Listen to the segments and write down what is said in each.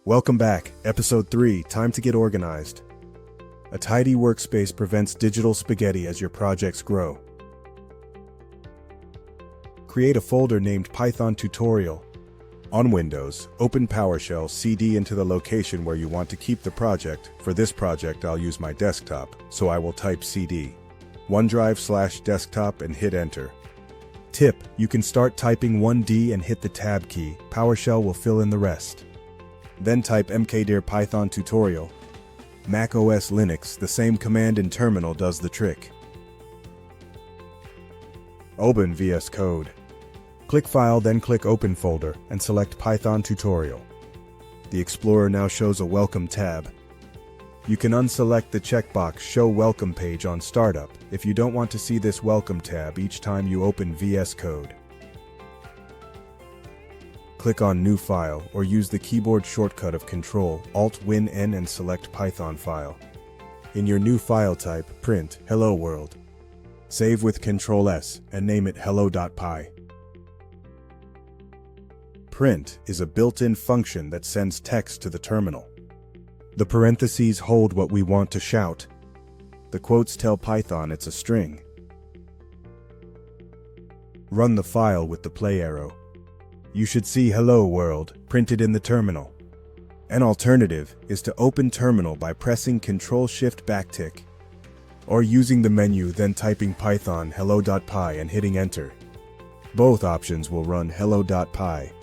Welcome back, Episode 3, time to get organized. A tidy workspace prevents digital spaghetti as your projects grow. Create a folder named Python Tutorial. On Windows, open PowerShell CD into the location where you want to keep the project. For this project, I'll use my desktop, so I will type CD. OneDrive/desktop and hit enter. Tip: you can start typing 1D and hit the tab key. PowerShell will fill in the rest. Then type mkdir Python tutorial. Mac OS Linux, the same command in terminal does the trick. Open VS Code. Click File, then click Open Folder, and select Python Tutorial. The Explorer now shows a Welcome tab. You can unselect the checkbox Show Welcome Page on Startup if you don't want to see this Welcome tab each time you open VS Code. Click on New File or use the keyboard shortcut of Ctrl-Alt-Win-N and select Python file. In your new file type, print Hello World. Save with Ctrl-S and name it hello.py. Print is a built-in function that sends text to the terminal. The parentheses hold what we want to shout. The quotes tell Python it's a string. Run the file with the play arrow. You should see Hello World printed in the terminal. An alternative is to open terminal by pressing Ctrl-Shift backtick, or using the menu then typing Python hello.py and hitting enter. Both options will run hello.py.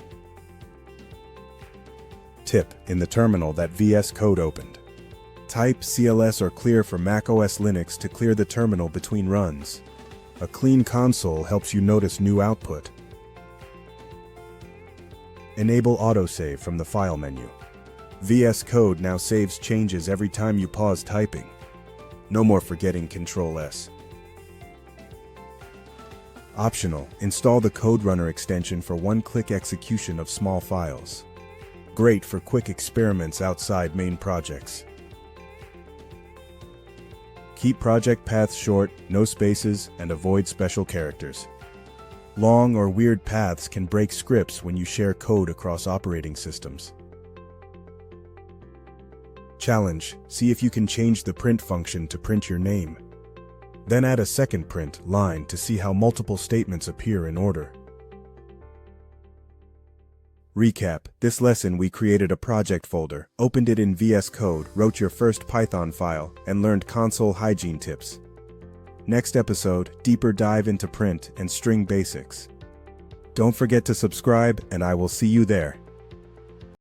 Tip: in the terminal that VS Code opened, type CLS or clear for Mac OS Linux to clear the terminal between runs. A clean console helps you notice new output. Enable autosave from the File menu. VS Code now saves changes every time you pause typing. No more forgetting Ctrl-S. Optional: install the Code Runner extension for one-click execution of small files. Great for quick experiments outside main projects. Keep project paths short, no spaces, and avoid special characters. Long or weird paths can break scripts when you share code across operating systems. Challenge: see if you can change the print function to print your name. Then add a second print line to see how multiple statements appear in order. Recap: this lesson we created a project folder, opened it in VS Code, wrote your first Python file, and learned console hygiene tips. Next episode, deeper dive into print and string basics. Don't forget to subscribe, and I will see you there.